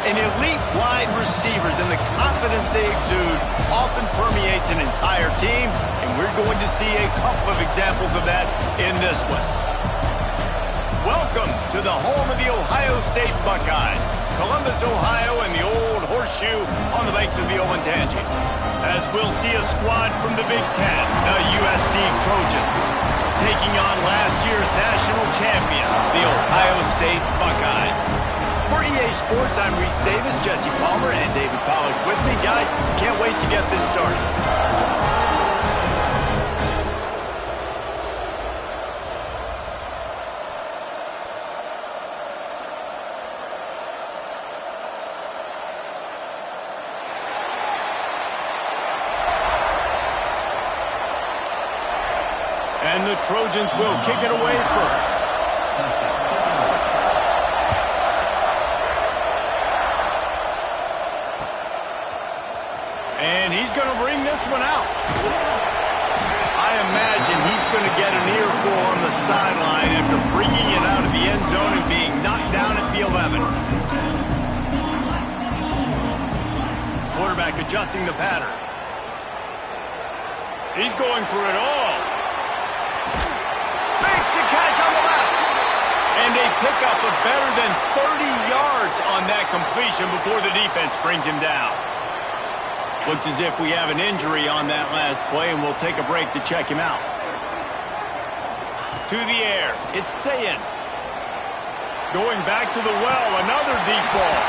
An elite wide receivers and the confidence they exude often permeates an entire team, and we're going to see a couple of examples of that in this one. Welcome to the home of the Ohio State Buckeyes, Columbus, Ohio, and the old horseshoe on the banks of the Olentangy. As we'll see a squad from the Big Ten, the USC Trojans, taking on last year's national champion, the Ohio State Buckeyes. For EA Sports, I'm Reese Davis, Jesse Palmer, and David Pollack with me. Guys, can't wait to get this started. And the Trojans will kick it away first. And he's going to bring this one out. I imagine he's going to get an earful on the sideline after bringing it out of the end zone and being knocked down at the 11. Quarterback adjusting the pattern. He's going for it all. Makes the catch on the left. And they pick up a better than 30 yards on that completion before the defense brings him down. Looks as if we have an injury on that last play, and we'll take a break to check him out. To the air, it's Sayin. Going back to the well, another deep ball.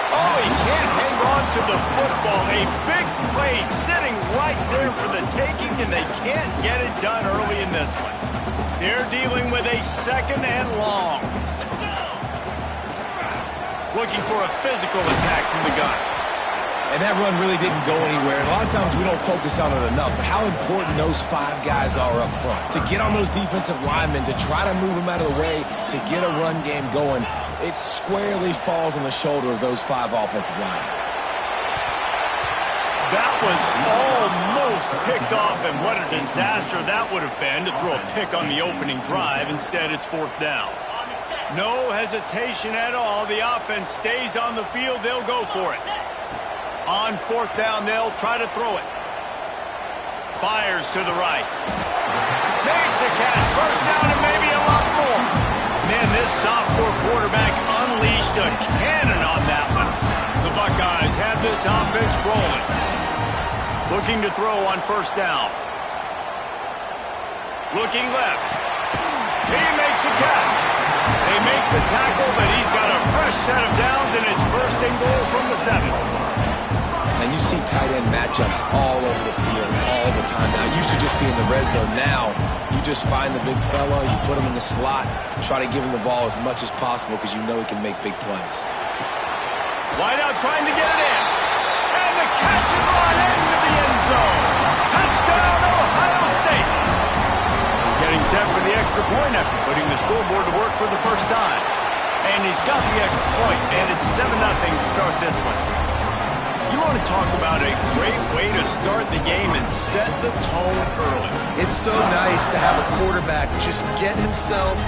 Oh, he can't hang on to the football. A big play sitting right there for the taking, and they can't get it done early in this one. They're dealing with a second and long. Looking for a physical attack from the gun. And that run really didn't go anywhere. And a lot of times we don't focus on it enough. How important those five guys are up front. To get on those defensive linemen, to try to move them out of the way, to get a run game going, it squarely falls on the shoulder of those five offensive linemen. That was almost picked off, and what a disaster that would have been to throw a pick on the opening drive. Instead, it's fourth down. No hesitation at all. The offense stays on the field. They'll go for it. On fourth down, they'll try to throw it. Fires to the right. Makes a catch. First down and maybe a lot more. Man, this sophomore quarterback unleashed a cannon on that one. The Buckeyes have this offense rolling. Looking to throw on first down. Looking left. He makes a catch. They make the tackle, but he's got a fresh set of downs, and it's first and goal from the 7. And you see tight end matchups all over the field all the time. Now, it used to just be in the red zone. Now, you just find the big fella, you put him in the slot, try to give him the ball as much as possible because you know he can make big plays. Wide out trying to get it in. And the catch is right into the end zone. Touchdown, Ohio State. Getting set for the extra point after putting the scoreboard to work for the first time. And he's got the extra point, and it's 7-0 to start this one. You want to talk about a great way to start the game and set the tone early. It's so nice to have a quarterback just get himself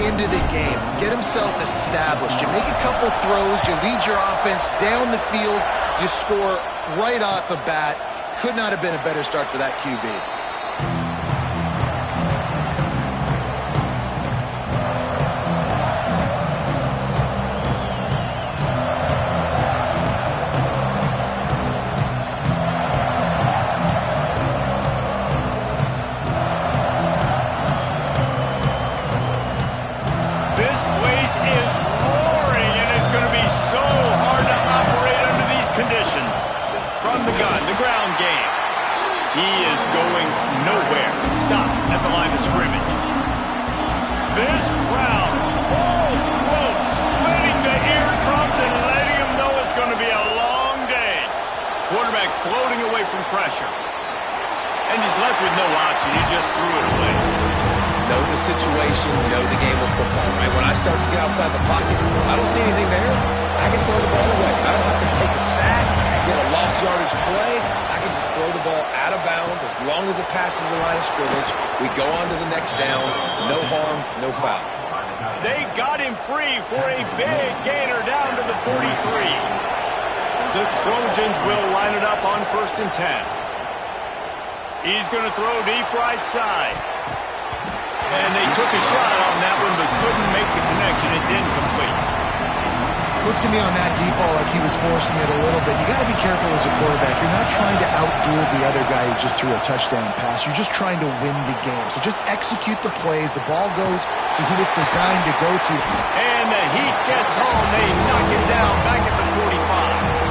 into the game, get himself established. You make a couple throws, you lead your offense down the field, you score right off the bat. Could not have been a better start for that QB. He is going nowhere. Stop at the line of scrimmage. This crowd, full throat, splitting the eardrums and letting him know it's going to be a long day. Quarterback floating away from pressure. And he's left with no option. He just threw it away. Know the situation, know the game of football, right? When I start to get outside the pocket, I don't see anything there. I can throw the ball away. I don't have to take a sack, get a lost yardage play. I can just throw the ball out of bounds as long as it passes the line of scrimmage. We go on to the next down. No harm, no foul. They got him free for a big gainer down to the 43. The Trojans will line it up on 1st and 10. He's going to throw deep right side. And they took a shot on that one, but couldn't make the connection. It's incomplete. Looks to me on that deep ball like he was forcing it a little bit. You got to be careful as a quarterback. You're not trying to outduel the other guy who just threw a touchdown pass. You're just trying to win the game. So just execute the plays. The ball goes to who it's designed to go to. And the Heat gets home. They knock him down back at the 45.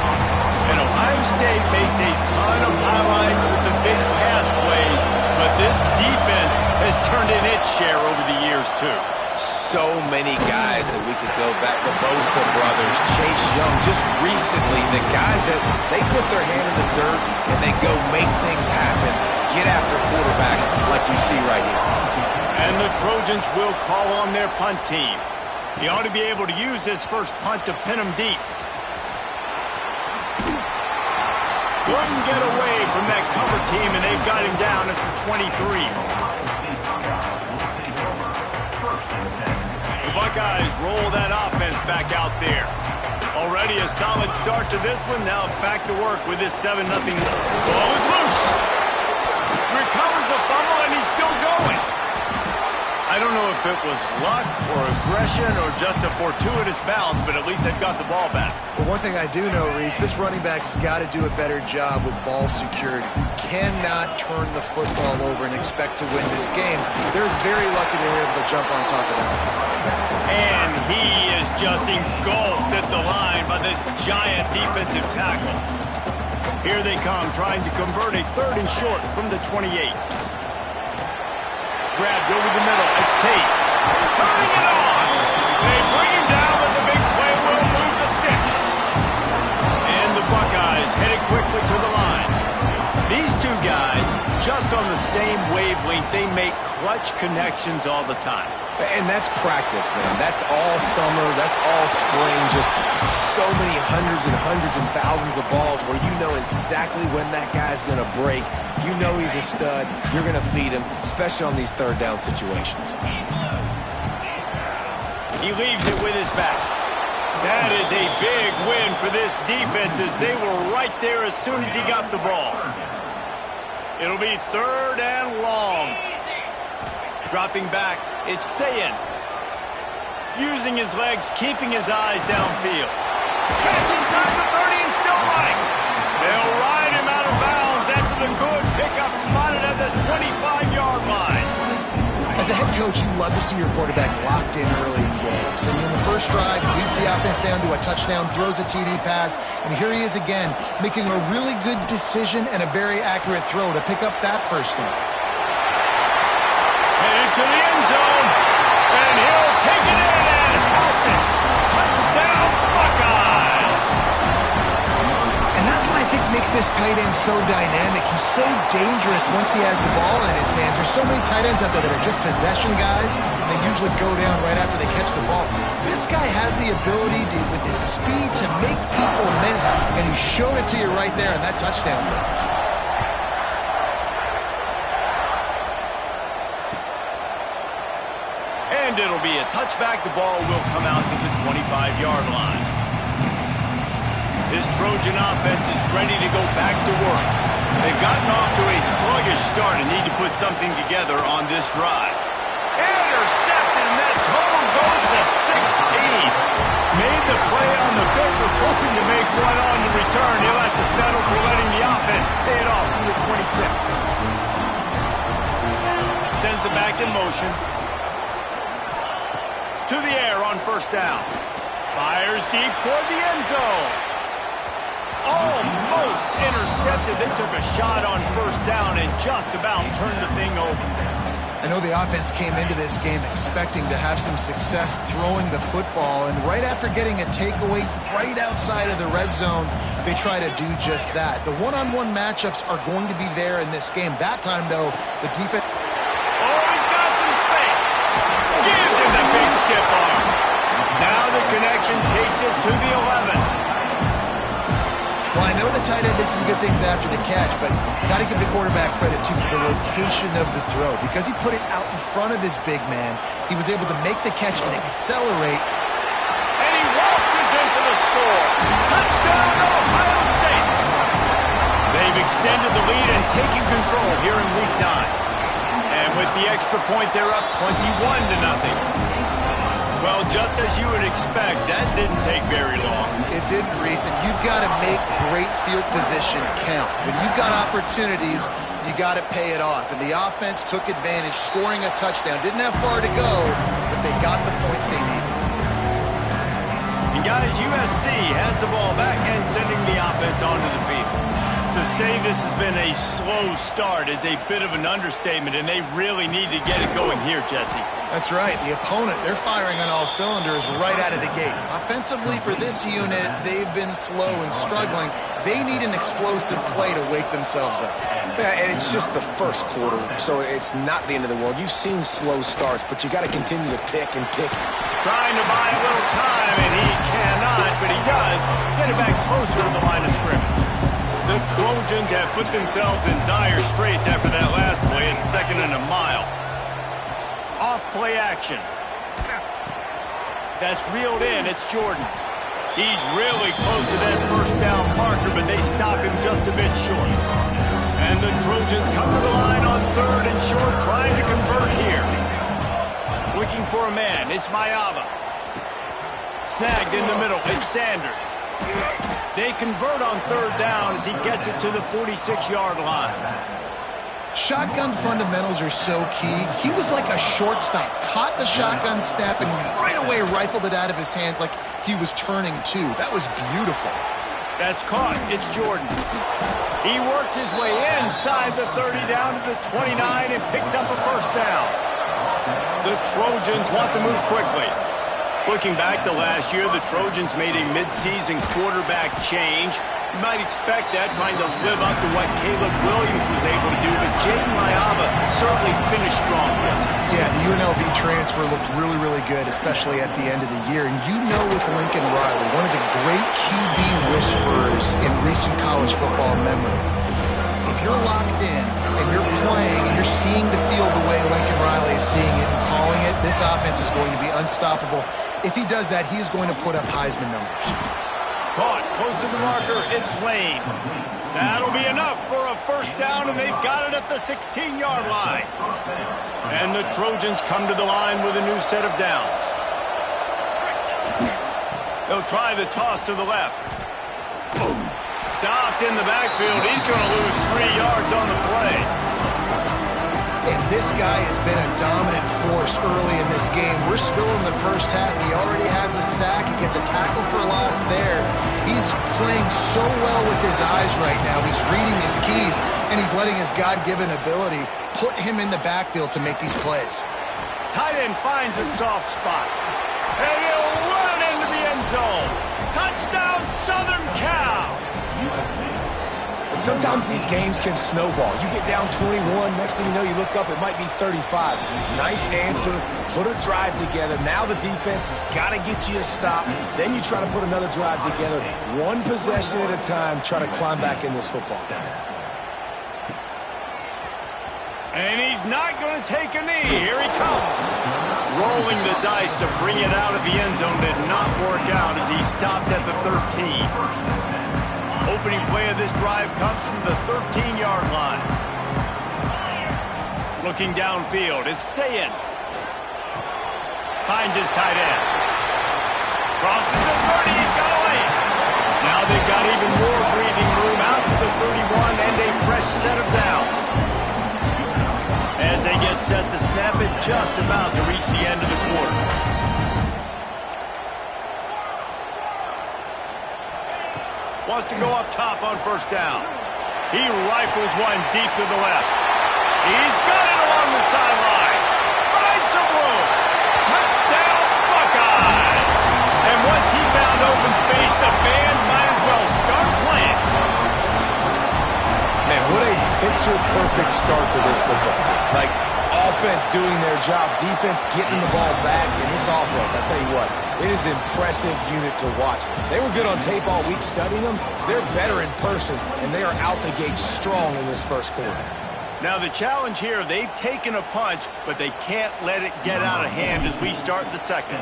And Ohio State makes a ton of highlights with the big pass plays, but this defense has turned in its share over the years, too. So many guys that we could go back. The Bosa brothers, Chase Young. Just recently, the guys that they put their hand in the dirt and they go make things happen, get after quarterbacks like you see right here. And the Trojans will call on their punt team. He ought to be able to use his first punt to pin him deep. Couldn't get away from that cover team, and they've got him down at the 23. The Buckeyes roll that offense back out there. Already a solid start to this one. Now back to work with this 7-0. Ball is loose. Recovers the fumble, and he's still going. I don't know if it was luck or aggression or just a fortuitous bounce, but at least they've got the ball back. Well, one thing I do know, Reese, this running back's got to do a better job with ball security. You cannot turn the football over and expect to win this game. They're very lucky they were able to jump on top of that. And he is just engulfed at the line by this giant defensive tackle. Here they come, trying to convert a 3rd and short from the 28. Grabbed over the middle. It's Tate. Turning it on. They bring him down, but the big play will move the sticks. And the Buckeyes headed quickly to the line. These two guys, just on the same wavelength, they make clutch connections all the time. And that's practice, man. That's all summer. That's all spring. Just so many hundreds and thousands of balls where you know exactly when that guy's going to break. You know he's a stud. You're going to feed him, especially on these 3rd down situations. He leaves it with his back. That is a big win for this defense as they were right there as soon as he got the ball. It'll be 3rd and long. Dropping back, it's Sayin. Using his legs, keeping his eyes downfield. Catch inside the 30 and still running. They'll ride him out of bounds after the good pickup spotted at the 25-yard line. As a head coach, you love to see your quarterback locked in early in games. And in the first drive, he leads the offense down to a touchdown, throws a TD pass, and here he is again, making a really good decision and a very accurate throw to pick up that first down. Headed to the end zone, and he'll take it in and house it. Touchdown, Buckeyes! And that's what I think makes this tight end so dynamic. He's so dangerous once he has the ball in his hands. There's so many tight ends out there that are just possession guys, and they usually go down right after they catch the ball. This guy has the ability to, with his speed, to make people miss, and he showed it to you right there in that touchdown catch. And it'll be a touchback. The ball will come out to the 25-yard line. This Trojan offense is ready to go back to work. They've gotten off to a sluggish start and need to put something together on this drive. Intercepted, and that total goes to 16. Made the play on the pick, was hoping to make one on the return. He'll have to settle for letting the offense pay it off from the 26. Sends it back in motion. To the air on 1st down. Fires deep toward the end zone. Almost intercepted. They took a shot on 1st down and just about turned the thing over. I know the offense came into this game expecting to have some success throwing the football, and right after getting a takeaway right outside of the red zone, they try to do just that. The one-on-one matchups are going to be there in this game. That time, though, the defense... Oh, he's got some space. Gives him the big stiff arm. Now the connection takes it to the 11. Well, I know the tight end did some good things after the catch, but got to give the quarterback credit, too, for the location of the throw. Because he put it out in front of his big man, he was able to make the catch and accelerate. And he waltzes in for the score. Touchdown, Ohio extended the lead and taking control here in Week 9. And with the extra point, they're up 21-0. Well, just as you would expect, that didn't take very long. It didn't, Reese, and you've got to make great field position count. When you've got opportunities, you got to pay it off. And the offense took advantage, scoring a touchdown. Didn't have far to go, but they got the points they needed. And guys, USC has the ball back and sending the offense onto the field. To say this has been a slow start is a bit of an understatement, and they really need to get it going here, Jesse. That's right. The opponent, they're firing on all cylinders right out of the gate. Offensively, for this unit, they've been slow and struggling. They need an explosive play to wake themselves up. Yeah, and it's just the first quarter, so it's not the end of the world. You've seen slow starts, but you got to continue to pick and pick. Trying to buy a little time, and he cannot, but he does get it back closer to the line of scrimmage. The Trojans have put themselves in dire straits after that last play. It's 2nd and a mile. Off play action. That's reeled in. It's Jordan. He's really close to that first down marker, but they stop him just a bit short. And the Trojans come to the line on 3rd and short, trying to convert here. Looking for a man. It's Mayava. Snagged in the middle. It's Sanders. They convert on 3rd down as he gets it to the 46-yard line. Shotgun fundamentals are so key. He was like a shortstop. Caught the shotgun snap and right away rifled it out of his hands like he was turning too. That was beautiful. That's caught. It's Jordan. He works his way inside the 30 down to the 29 and picks up a first down. The Trojans want to move quickly. Looking back to last year, the Trojans made a midseason quarterback change. You might expect that, trying to live up to what Caleb Williams was able to do, but Jaden Mayava certainly finished strong, Jesse. Yeah, the UNLV transfer looked really, really good, especially at the end of the year. And you know with Lincoln Riley, one of the great QB whisperers in recent college football memory, if you're locked in and you're playing and you're seeing the field the way Lincoln Riley is seeing it and calling it, this offense is going to be unstoppable. If he does that, he is going to put up Heisman numbers. Caught close to the marker. It's Lane. That'll be enough for a first down, and they've got it at the 16-yard line. And the Trojans come to the line with a new set of downs. They'll try the toss to the left. Stopped in the backfield. He's going to lose 3 yards on the play. And this guy has been a dominant force early in this game. We're still in the first half. He already has a sack. He gets a tackle for loss there. He's playing so well with his eyes right now. He's reading his keys, and he's letting his God-given ability put him in the backfield to make these plays. Tight end finds a soft spot. And he'll run into the end zone. Touchdown, Southern Cal. And sometimes these games can snowball. You get down 21, next thing you know, you look up, it might be 35. Nice answer, put a drive together. Now the defense has got to get you a stop. Then you try to put another drive together. One possession at a time, try to climb back in this football. And he's not going to take a knee. Here he comes. Rolling the dice to bring it out of the end zone did not work out as he stopped at the 13. Opening play of this drive comes from the 13-yard line. Looking downfield, it's Sayin. Finds his tight end. Crosses the 30, he's got a lane. Now they've got even more breathing room out to the 31 and a fresh set of downs. As they get set to snap it, just about to reach the end of the quarter. Wants to go up top on first down. He rifles one deep to the left. He's got it along the sideline. Finds some room. Touchdown, Buckeyes. And once he found open space, the band might as well start playing. Man, what a picture-perfect start to this football game. Like, offense doing their job, defense getting the ball back, and this offense, I tell you what, it is an impressive unit to watch. They were good on tape all week studying them. They're better in person, and they are out the gate strong in this first quarter. Now the challenge here, they've taken a punch, but they can't let it get out of hand as we start the second.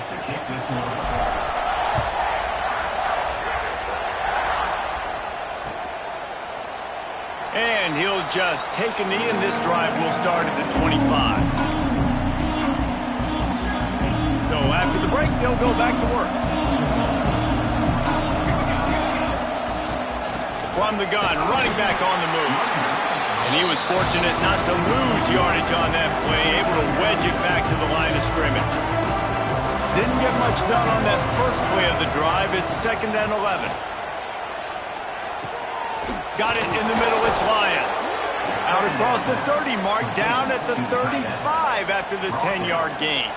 And he'll just take a knee, and this drive will start at the 25. So after the break, they'll go back to work. From the gun, running back on the move. And he was fortunate not to lose yardage on that play, able to wedge it back to the line of scrimmage. Didn't get much done on that first play of the drive. It's 2nd and 11. Got it in the middle, it's Lions. Out across the 30 mark, down at the 35 after the 10-yard gain.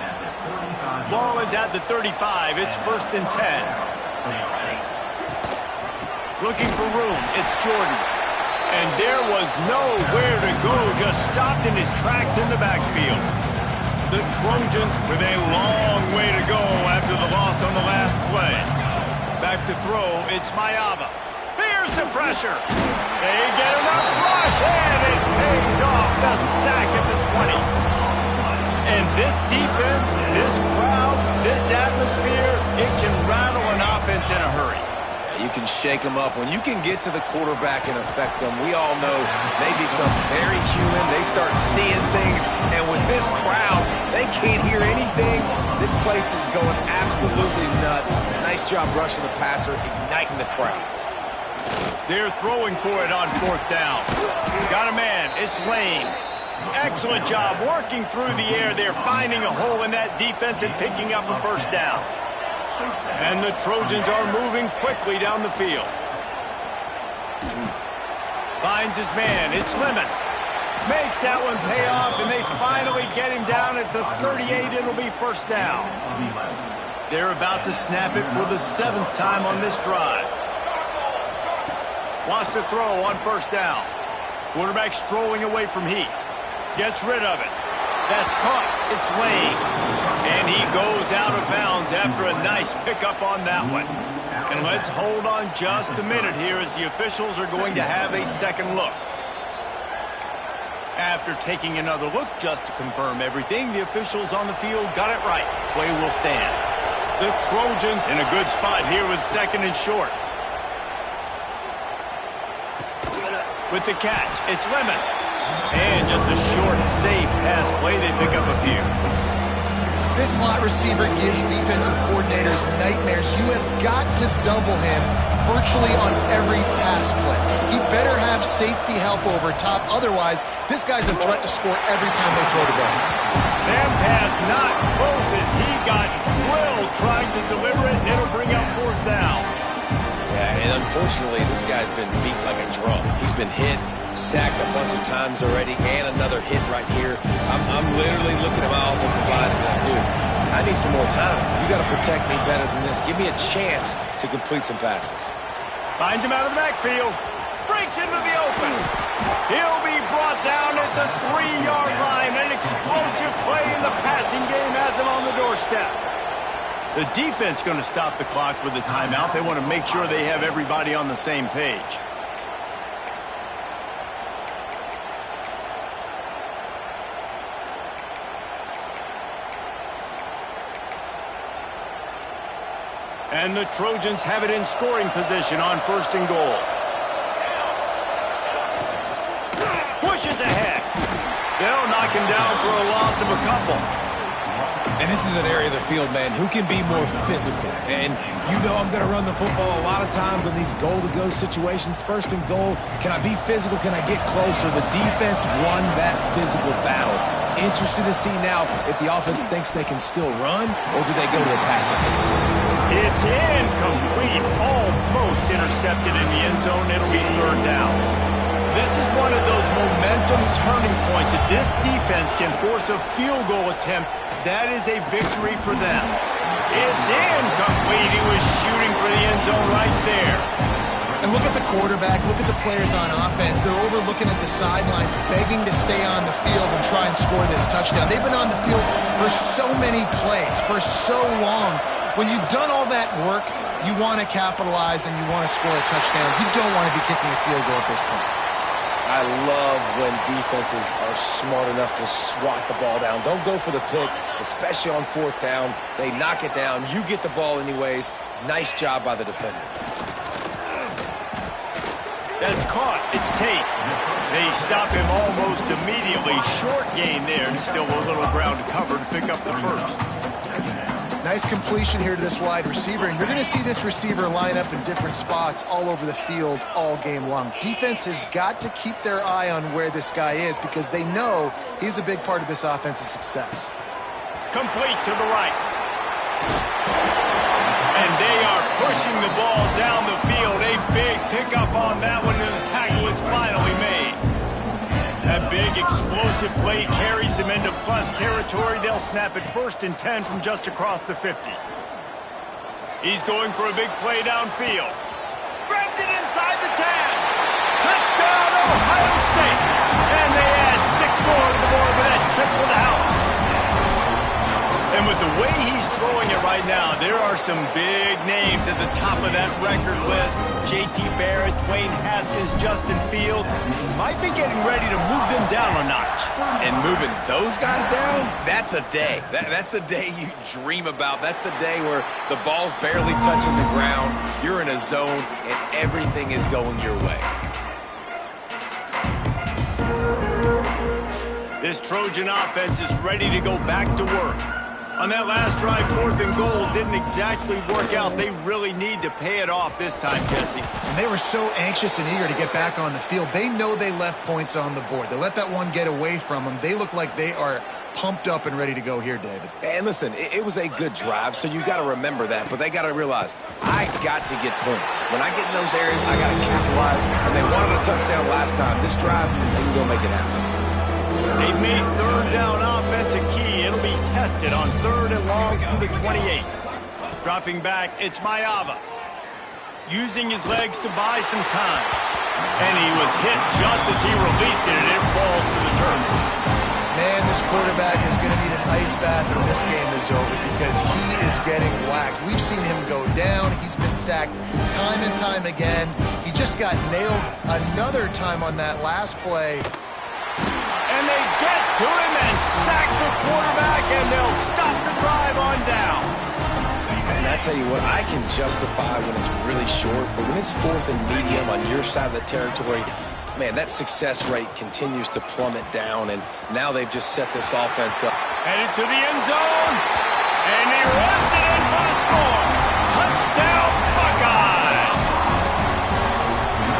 Ball is at the 35, it's 1st and 10. Looking for room, it's Jordan. And there was nowhere to go, just stopped in his tracks in the backfield. The Trojans with a long way to go after the loss on the last play. Back to throw, it's Mayava. Fears the pressure. They get enough rush, and it pays off. The sack at the 20. And this defense, this crowd, this atmosphere, it can rattle an offense in a hurry. You can shake them up. When you can get to the quarterback and affect them, we all know they become very human. They start seeing things, and with this crowd, they can't hear anything. This place is going absolutely nuts. Nice job rushing the passer, igniting the crowd. They're throwing for it on 4th down. Got a man, it's Lane. Excellent job working through the air. They're finding a hole in that defense and picking up a 1st down. And the Trojans are moving quickly down the field. Finds his man. It's Lemon. Makes that one pay off, and they finally get him down at the 38. It'll be 1st down. They're about to snap it for the 7th time on this drive. Wants to throw on 1st down. Quarterback strolling away from Heath. Gets rid of it. That's caught. It's Lane. And he goes out of bounds after a nice pickup on that one. And let's hold on just a minute here as the officials are going to have a second look. After taking another look just to confirm everything, the officials on the field got it right. Play will stand. The Trojans in a good spot here with 2nd and short. With the catch, it's Lemon. And just a short, safe pass play. They pick up a few. This slot receiver gives defensive coordinators nightmares. You have got to double him virtually on every pass play. He better have safety help over top. Otherwise, this guy's a threat to score every time they throw the ball. That pass not close as he got drilled trying to deliver it, and it'll bring up 4th down. Yeah, and unfortunately, this guy's been beat like a drum. He's been hit, sacked a bunch of times already, and another hit right here. I'm literally looking at my offensive line and going, dude, I need some more time. You got to protect me better than this. Give me a chance to complete some passes. Finds him out of the backfield. Breaks into the open. He'll be brought down at the 3-yard line. An explosive play in the passing game has him on the doorstep. The defense going to stop the clock with a timeout. They want to make sure they have everybody on the same page. And the Trojans have it in scoring position on 1st and goal. Pushes ahead. They'll knock him down for a loss of a couple. And this is an area of the field, man, who can be more physical. And you know I'm going to run the football a lot of times in these goal-to-go situations. 1st and goal, can I be physical? Can I get closer? The defense won that physical battle. Interested to see now if the offense thinks they can still run, or do they go to the passing game? It's incomplete. Almost intercepted in the end zone. It'll be 3rd down. This is one of those momentum turning points. If this defense can force a field goal attempt, that is a victory for them. It's incomplete. He was shooting for the end zone right there. And look at the quarterback, look at the players on offense. They're overlooking at the sidelines, begging to stay on the field and try and score this touchdown. They've been on the field for so many plays, for so long. When you've done all that work, you want to capitalize and you want to score a touchdown. You don't want to be kicking a field goal at this point. I love when defenses are smart enough to swat the ball down. Don't go for the pick, especially on 4th down. They knock it down. You get the ball anyways. Nice job by the defender. That's caught. It's Tate. They stop him almost immediately. Short gain there, and still a little ground to cover to pick up the first. Nice completion here to this wide receiver, and you're going to see this receiver line up in different spots all over the field all game long. Defense has got to keep their eye on where this guy is because they know he's a big part of this offense's success. Complete to the right. And they are pushing the ball down the field. A big pickup on that one, and the tackle is finally made. That big explosive play carries them into plus territory. They'll snap it 1st and 10 from just across the 50. He's going for a big play downfield. Grabs it inside the 10. Touchdown, Ohio State. And they add 6 more to the board with that trip to the house. And with the way he's throwing it right now, there are some big names at the top of that record list. J.T. Barrett, Dwayne Haskins, Justin Fields might be getting ready to move them down a notch. And moving those guys down, that's a day. That's the day you dream about. That's the day where the ball's barely touching the ground, you're in a zone, and everything is going your way. This Trojan offense is ready to go back to work. On that last drive, 4th and goal didn't exactly work out. They really need to pay it off this time, Jesse. And they were so anxious and eager to get back on the field. They know they left points on the board. They let that one get away from them. They look like they are pumped up and ready to go here, David. And listen, it was a good drive, so you got to remember that. But they got to realize, I got to get points. When I get in those areas, I got to capitalize. And they wanted a touchdown last time. This drive, they can go make it happen. They've made 3rd down offense a key. It'll be tested on 3rd and long from the 28. Dropping back, it's Mayava. Using his legs to buy some time. And he was hit just as he released it, and it falls to the turf. Man, this quarterback is going to need an ice bath when this game is over because he is getting whacked. We've seen him go down. He's been sacked time and time again. He just got nailed another time on that last play. And they get to him and sack the quarterback, and they'll stop the drive on downs. And I tell you what, I can justify when it's really short, but when it's 4th and medium on your side of the territory, man, that success rate continues to plummet down, and now they've just set this offense up. Headed to the end zone, and he runs it in for the score. Touchdown, Buckeyes!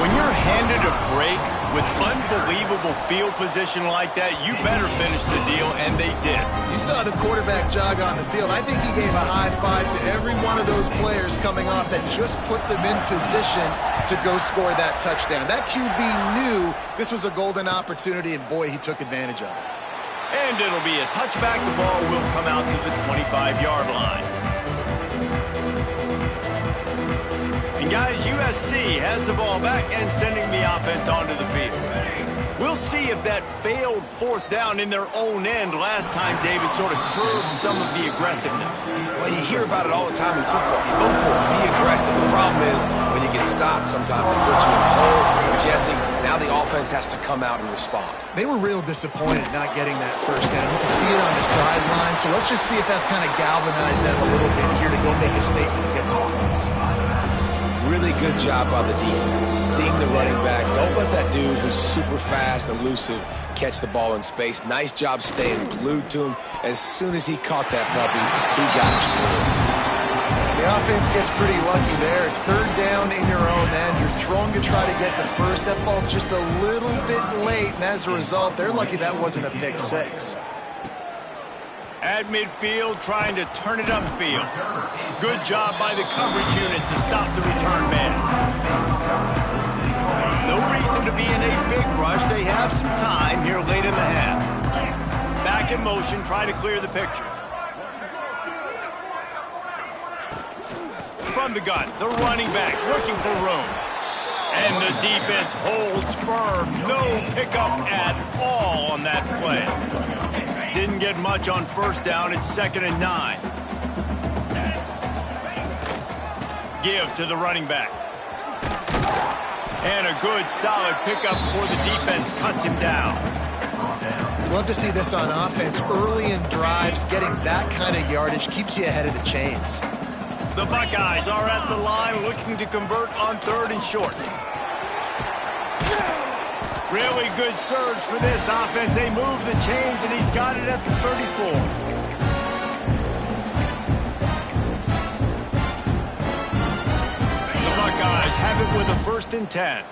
When you're handed a break with unbelievable field position like that, you better finish the deal, and they did. You saw the quarterback jog on the field. I think he gave a high five to every one of those players coming off that just put them in position to go score that touchdown. That QB knew this was a golden opportunity, and boy, he took advantage of it. And it'll be a touchback. The ball will come out to the 25-yard line. And guys, USC has the ball back and sending the offense onto the field. We'll see if that failed 4th down in their own end last time, David, sort of curbed some of the aggressiveness. Well, you hear about it all the time in football. Go for it. Be aggressive. The problem is when you get stopped, sometimes it puts you in a hole. And Jesse, now the offense has to come out and respond. They were real disappointed not getting that 1st down. You can see it on the sideline. So let's just see if that's kind of galvanized them a little bit here to go make a statement and get some points. Really good job by the defense. Seeing the running back. Don't let that dude who's super fast, elusive, catch the ball in space. Nice job staying glued to him. As soon as he caught that puppy, he got drilled. The offense gets pretty lucky there. 3rd down in your own end. You're throwing to try to get the first. That ball just a little bit late, and as a result, they're lucky that wasn't a pick 6. At midfield, trying to turn it upfield. Good job by the coverage unit to stop the return man. No reason to be in a big rush. They have some time here late in the half. Back in motion, trying to clear the picture. From the gun, the running back looking for room. And the defense holds firm. No pickup at all on that play. Didn't get much on 1st down. It's 2nd and 9. Give to the running back. And a good, solid pickup before the defense cuts him down. Love to see this on offense. Early in drives, getting that kind of yardage keeps you ahead of the chains. The Buckeyes are at the line looking to convert on 3rd and short. Really good surge for this offense. They move the chains, and he's got it at the 34. The Buckeyes have it with a 1st and 10.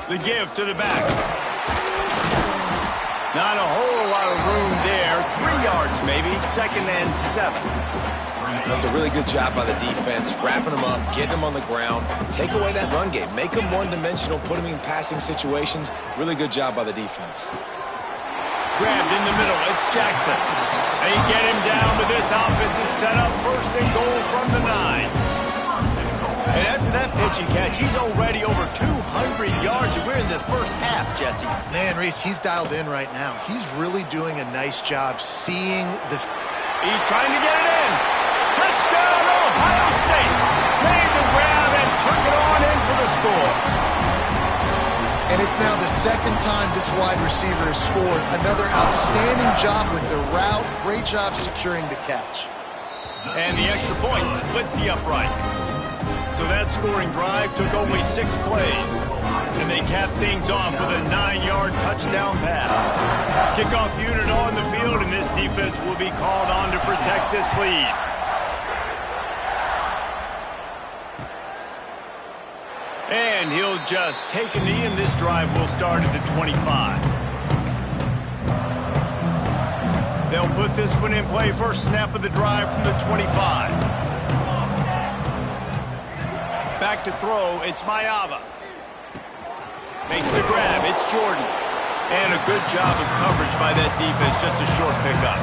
The give to the back. Not a whole lot of room there. 3 yards maybe. 2nd and 7. That's a really good job by the defense, wrapping them up, getting them on the ground, take away that run game, make them one-dimensional, put them in passing situations. Really good job by the defense. Grabbed in the middle. It's Jackson. They get him down, but this offense is set up 1st and goal from the 9. And after that pitch and catch, he's already over 200 yards, and we're in the first half, Jesse. Man, Reese, he's dialed in right now. He's really doing a nice job seeing the... He's trying to get it in. Touchdown, Ohio State. Made the grab and took it on in for the score. And it's now the 2nd time this wide receiver has scored. Another outstanding job with the route. Great job securing the catch. And the extra point splits the uprights. So that scoring drive took only 6 plays. And they capped things off with a 9-yard touchdown pass. Kickoff unit on the field, and this defense will be called on to protect this lead. And he'll just take a knee, and this drive will start at the 25. They'll put this one in play. First snap of the drive from the 25. Back to throw, it's Mayava. Makes the grab, it's Jordan. And a good job of coverage by that defense, just a short pickup.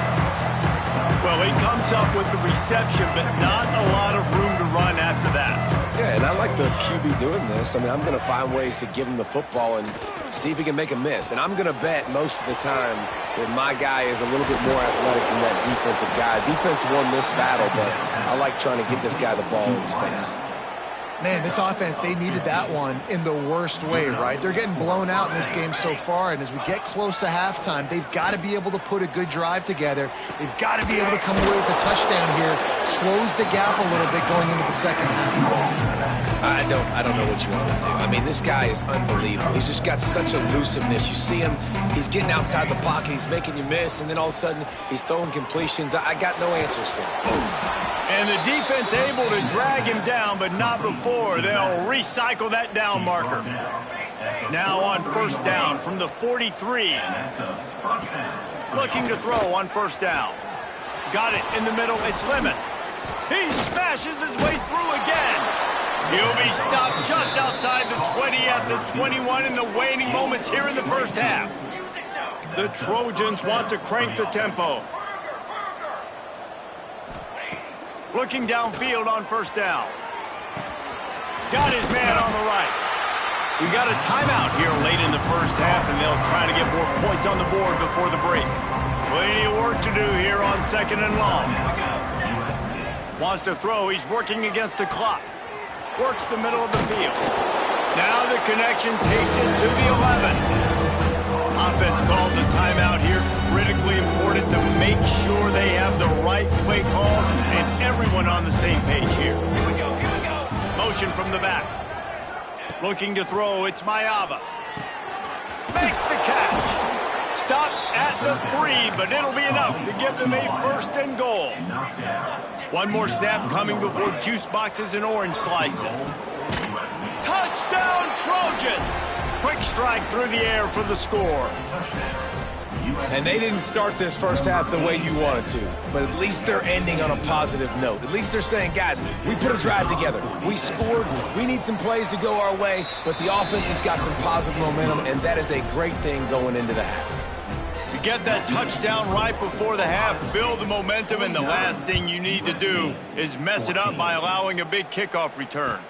Well, he comes up with the reception, but not a lot of room to run after that. Yeah, and I like the QB doing this. I mean, I'm going to find ways to give him the football and see if he can make a miss. And I'm going to bet most of the time that my guy is a little bit more athletic than that defensive guy. Defense won this battle, but I like trying to get this guy the ball in space. Man, this offense, they needed that one in the worst way, right? They're getting blown out in this game so far, and as we get close to halftime, they've got to be able to put a good drive together. They've got to be able to come away with a touchdown here, close the gap a little bit going into the second half. I don't know what you want to do. I mean, this guy is unbelievable. He's just got such elusiveness. You see him, he's getting outside the pocket, he's making you miss, and then all of a sudden, he's throwing completions. I got no answers for him. And the defense able to drag him down, but not before. They'll recycle that down marker. Now on 1st down from the 43. Looking to throw on 1st down. Got it in the middle, it's Lemon. He smashes his way through again. He'll be stopped just outside the 20 at the 21 in the waning moments here in the first half. The Trojans want to crank the tempo. Looking downfield on 1st down. Got his man on the right. We got a timeout here late in the first half, and they'll try to get more points on the board before the break. Plenty of work to do here on 2nd and long. Wants to throw. He's working against the clock. Works the middle of the field. Now the connection takes it to the 11. Offense calls a timeout here. Critically important to make sure they have the right play call and everyone on the same page here. Here we go. Motion from the back. Looking to throw, it's Mayava. Makes the catch. Stopped at the 3, but it'll be enough to give them a 1st and goal. One more snap coming before juice boxes and orange slices. Touchdown, Trojans! Quick strike through the air for the score. And they didn't start this first half the way you wanted to, but at least they're ending on a positive note. At least they're saying, guys, we put a drive together. We scored. We need some plays to go our way, but the offense has got some positive momentum, and that is a great thing going into the half. You get that touchdown right before the half, build the momentum, and the last thing you need to do is mess it up by allowing a big kickoff return.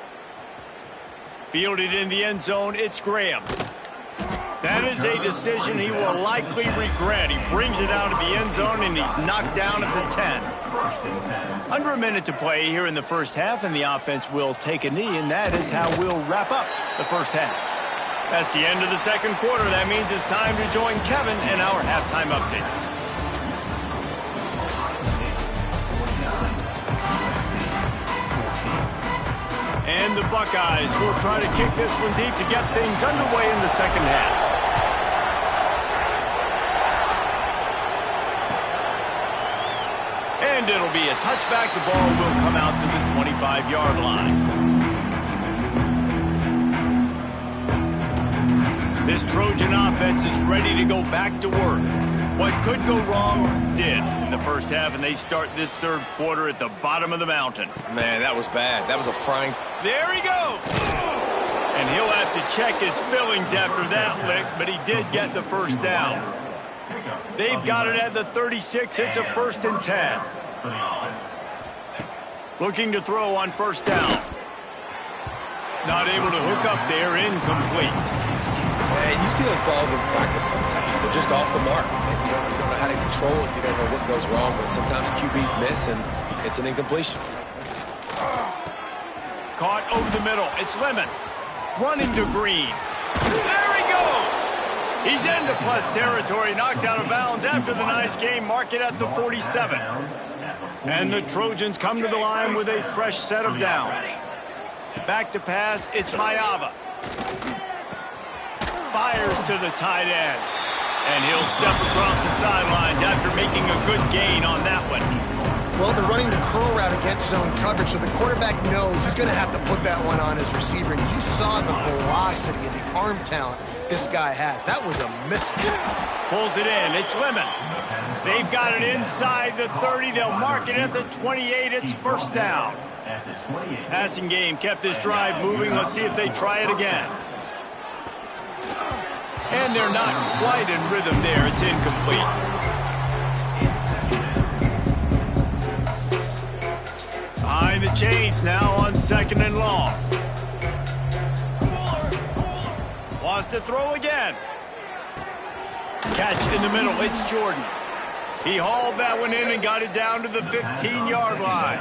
Fielded in the end zone, it's Graham. That is a decision he will likely regret. He brings it out of the end zone, and he's knocked down at the 10. Under a minute to play here in the first half, and the offense will take a knee, and that is how we'll wrap up the first half. That's the end of the second quarter. That means it's time to join Kevin in our halftime update. And the Buckeyes will try to kick this one deep to get things underway in the second half. And it'll be a touchback. The ball will come out to the 25-yard line. This Trojan offense is ready to go back to work. What could go wrong did in the first half, and they start this third quarter at the bottom of the mountain. Man, that was bad. That was a frying. There he goes. And he'll have to check his fillings after that lick, but he did get the first down. They've got it at the 36. It's a 1st and 10. Looking to throw on first down. Not able to hook up there, incomplete. Man, you see those balls in practice sometimes. They're just off the mark. And you don't know how to control it. You don't know what goes wrong, but sometimes QBs miss, and it's an incompletion. Caught over the middle. It's Lemon. Running to Green. There he goes. He's into plus territory. Knocked out of bounds after the nice game. Mark it at the 47. And the Trojans come to the line with a fresh set of downs. Back to pass. It's Mayava. Fires to the tight end. And he'll step across the sidelines after making a good gain on that one. Well, they're running the curl route against zone coverage, so the quarterback knows he's going to have to put that one on his receiver. And you saw the velocity and the arm talent this guy has. That was a miss. Pulls it in. It's Lemon. They've got it inside the 30. They'll mark it at the 28. It's first down. Passing game kept this drive moving. Let's see if they try it again. And they're not quite in rhythm there. It's incomplete. Behind the chains now on 2nd and long. Wants to throw again. Catch in the middle. It's Jordan. He hauled that one in and got it down to the 15-yard line.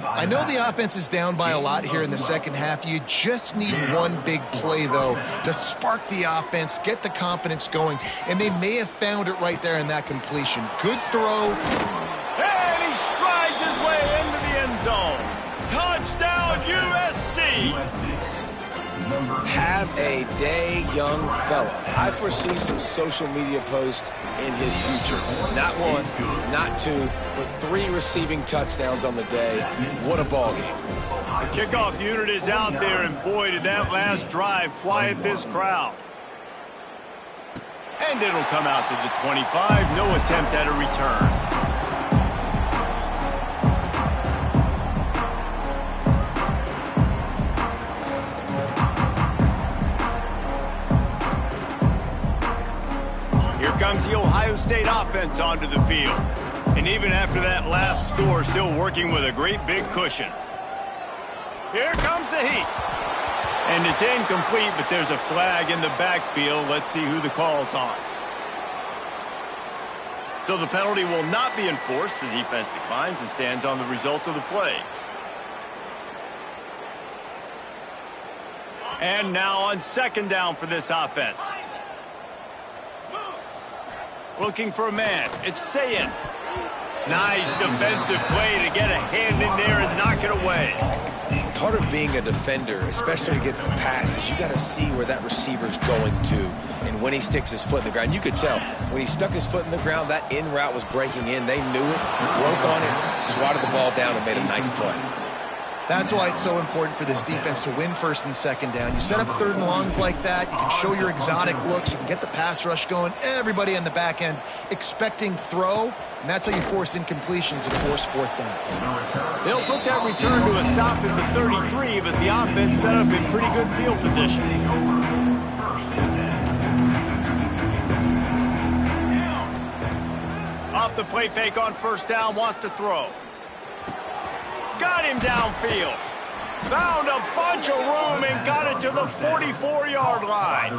I know the offense is down by a lot here in the second half. You just need one big play, though, to spark the offense, get the confidence going, and they may have found it right there in that completion. Good throw. And he strides his way into the end zone. Touchdown, USC! Have a day, young fella. I foresee some social media posts in his future. Not one, not two, but 3 receiving touchdowns on the day. What a ball game. The kickoff unit is out there, and boy, did that last drive quiet this crowd. And it'll come out to the 25. No attempt at a return. Comes the Ohio State offense onto the field. And even after that last score, still working with a great big cushion. Here comes the heat. And it's incomplete, but there's a flag in the backfield. Let's see who the call's on. So the penalty will not be enforced. The defense declines and stands on the result of the play. And now on 2nd down for this offense. Looking for a man. It's Sayin. Nice defensive play to get a hand in there and knock it away. Part of being a defender, especially against the pass, is you got to see where that receiver's going to. And when he sticks his foot in the ground, you could tell. When he stuck his foot in the ground, that in route was breaking in. They knew it, broke on it, swatted the ball down, and made a nice play. That's why it's so important for this defense to win 1st and 2nd down. You set up 3rd and longs like that. You can show your exotic looks. You can get the pass rush going. Everybody on the back end expecting throw, and that's how you force incompletions and force 4th downs. They'll put that return to a stop at the 33, but the offense set up in pretty good field position. Off the play fake on first down, wants to throw. Got him downfield. Found a bunch of room and got it to the 44-yard line.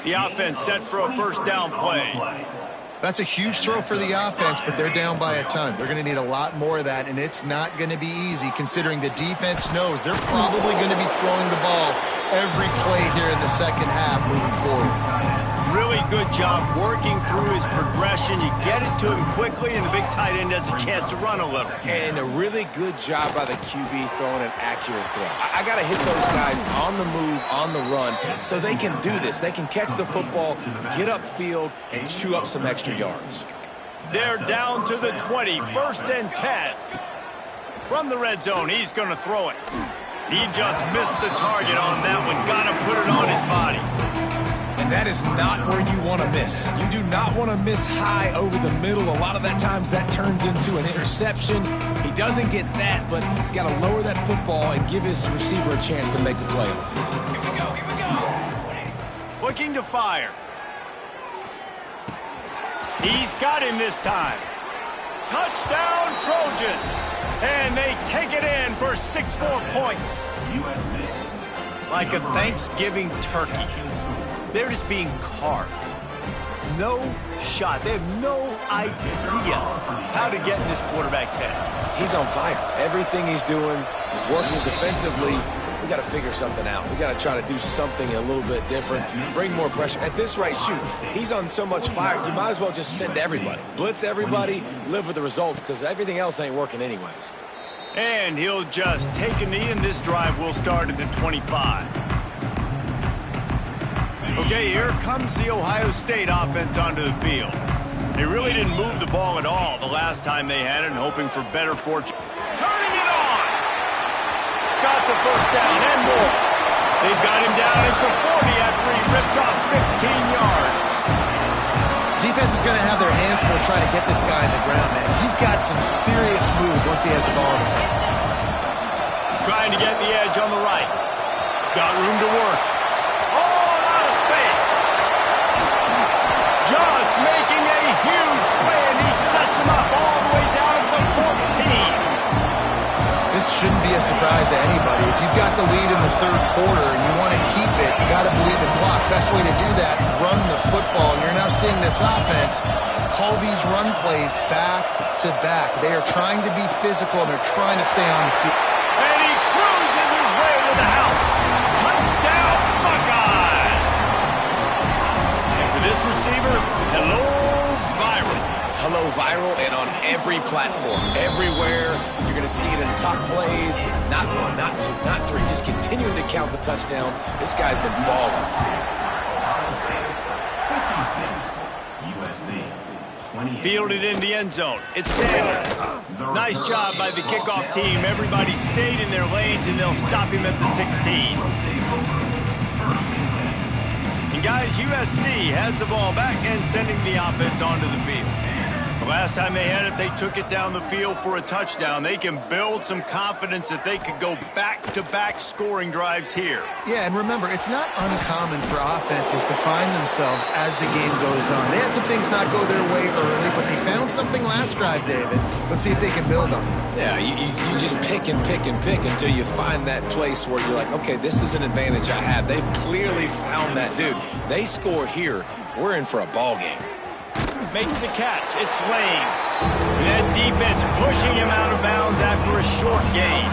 The offense set for a first down play. That's a huge throw for the offense, but they're down by a ton. They're going to need a lot more of that, and it's not going to be easy considering the defense knows they're probably going to be throwing the ball every play here in the second half moving forward. really good job working through his progression. You get it to him quickly, and the big tight end has a chance to run a little. And a really good job by the QB throwing an accurate throw. I got to hit those guys on the move, on the run, so they can do this. They can catch the football, get upfield, and chew up some extra yards. They're down to the 20, 1st and 10. From the red zone, he's going to throw it. He just missed the target on that one. Got to put it on his body. And that is not where you want to miss. You do not want to miss high over the middle. A lot of that times that turns into an interception. He doesn't get that, but he's got to lower that football and give his receiver a chance to make a play. Here we go. Looking to fire. He's got him this time. Touchdown, Trojans. And they take it in for 6 more points. Like a Thanksgiving turkey. They're just being carved. No shot. They have no idea how to get in this quarterback's head. He's on fire. Everything he's doing is working defensively. We got to figure something out. We got to try to do something a little bit different, bring more pressure. At this rate, shoot, he's on so much fire, you might as well just send everybody. Blitz everybody, live with the results, because everything else ain't working anyways. And he'll just take a knee, and this drive will start at the 25. Okay, here comes the Ohio State offense onto the field. They really didn't move the ball at all the last time they had it, hoping for better fortune. Turning it on! Got the 1st down and more. They've got him down at the 40 after he ripped off 15 yards. Defense is going to have their hands full trying to get this guy on the ground, man. He's got some serious moves once he has the ball in his hands. Trying to get the edge on the right. Got room to work. Oh, a lot of space. Just making a huge play, and he sets him up all the way down at the 14. This shouldn't be a surprise to anybody. If you've got the lead in the 3rd quarter and you want to keep it, you got to believe the clock. Best way to do that, run the football. You're now seeing this offense call these run plays back to back. They are trying to be physical, and they're trying to stay on the field. And he cruises his way to the house. Touchdown, Buckeyes! And for this receiver, hello, viral. Hello, viral, and on every platform, everywhere. You're going to see it in top plays. Not 1, not 2, not 3. Just continuing to count the touchdowns. This guy's been balling. Fielded in the end zone. It's Sanders. Nice job by the kickoff team. Everybody stayed in their lanes, and they'll stop him at the 16. And guys, USC has the ball back and sending the offense onto the field. The last time they had it, they took it down the field for a touchdown. They can build some confidence that they could go back-to-back scoring drives here. Yeah, and remember, it's not uncommon for offenses to find themselves as the game goes on. They had some things not go their way early, but they found something last drive, David. Let's see if they can build on it. Yeah, you just pick and pick and pick until you find that place where you're like, okay, this is an advantage I have. They've clearly found that, dude. They score here, we're in for a ball game. Makes the catch. It's Lane. And that defense pushing him out of bounds after a short gain.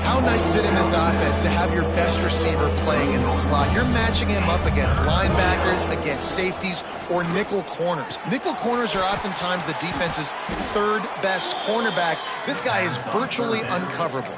How nice is it in this offense to have your best receiver playing in the slot? You're matching him up against linebackers, against safeties, or nickel corners. Nickel corners are oftentimes the defense's 3rd best cornerback. This guy is virtually uncoverable.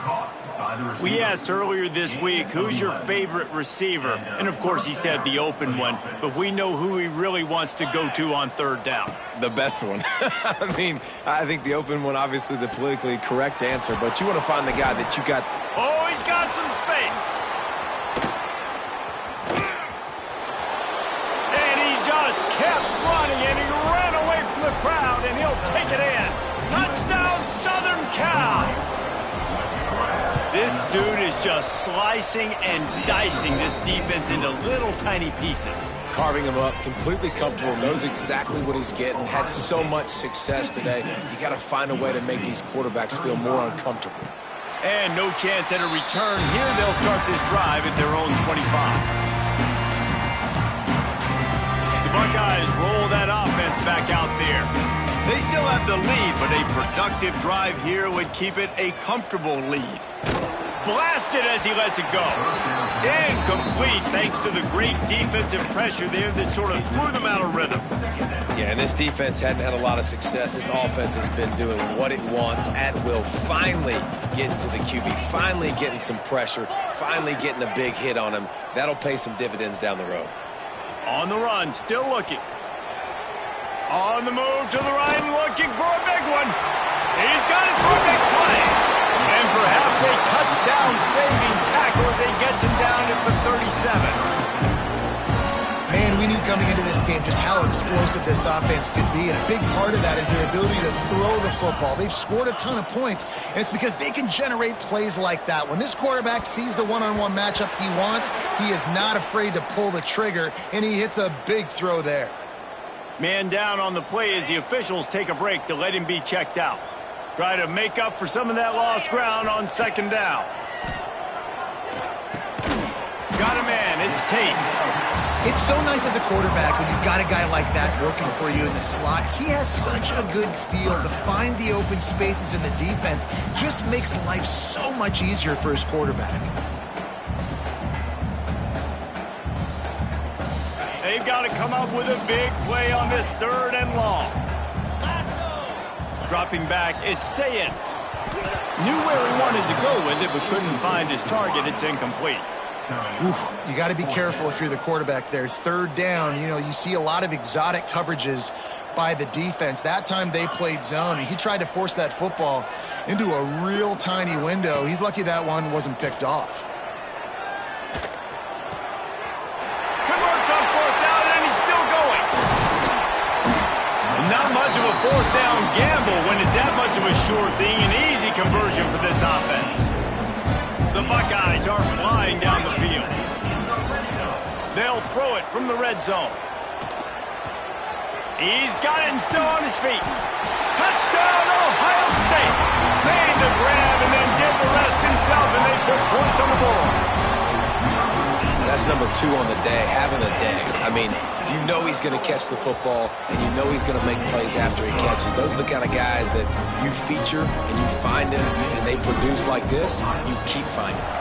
We asked earlier this week, who's your favorite receiver? And, of course, he said the open one. But we know who he really wants to go to on 3rd down. The best one. I mean, I think the open one, obviously the politically correct answer. But you want to find the guy that you got. Oh, he's got some space. And he just kept running, and he ran away from the crowd, and he'll take it in. Touchdown, Southern Cal. This dude is just slicing and dicing this defense into little tiny pieces. Carving him up, completely comfortable, knows exactly what he's getting, had so much success today. You got to find a way to make these quarterbacks feel more uncomfortable. And no chance at a return. Here they'll start this drive at their own 25. The Buckeyes roll that offense back out there. They still have the lead, but a productive drive here would keep it a comfortable lead. blasted as he lets it go. Incomplete thanks to the great defensive pressure there that sort of threw them out of rhythm. Yeah, and this defense hadn't had a lot of success. This offense has been doing what it wants at will. Finally getting to the QB, finally getting some pressure, finally getting a big hit on him. That'll pay some dividends down the road. On the run, still looking. On the move to the right, looking for a big one. He's got it for a big play. And perhaps a touchdown-saving tackle as he gets him down at the 37. Man, we knew coming into this game just how explosive this offense could be, and a big part of that is their ability to throw the football. They've scored a ton of points, and it's because they can generate plays like that. When this quarterback sees the one-on-one matchup he wants, he is not afraid to pull the trigger, and he hits a big throw there. Man down on the play as the officials take a break to let him be checked out. Try to make up for some of that lost ground on second down. Got a man, it's Tate. It's so nice as a quarterback when you've got a guy like that working for you in the slot. He has such a good feel to find the open spaces in the defense. Just makes life so much easier for his quarterback. They've got to come up with a big play on this 3rd and long. Dropping back, it's Sayin. Knew where he wanted to go with it, but couldn't find his target. It's incomplete. Oof, you got to be careful if you're the quarterback there. 3rd down, you see a lot of exotic coverages by the defense. That time they played zone, and he tried to force that football into a real tiny window. He's lucky that one wasn't picked off. Converts on 4th down, and he's still going. Not much of a 4th down gamble when it's that much of a sure thing. An easy conversion for this offense. The Buckeyes are flying down the field. They'll throw it from the red zone. He's got it and still on his feet. Touchdown, Ohio State. Made the grab and then did the rest himself, and they put points on the board. That's number 2 on the day, having a day. I mean, you know he's going to catch the football, and you know he's going to make plays after he catches. Those are the kind of guys that you feature and you find them, and they produce like this, you keep finding them.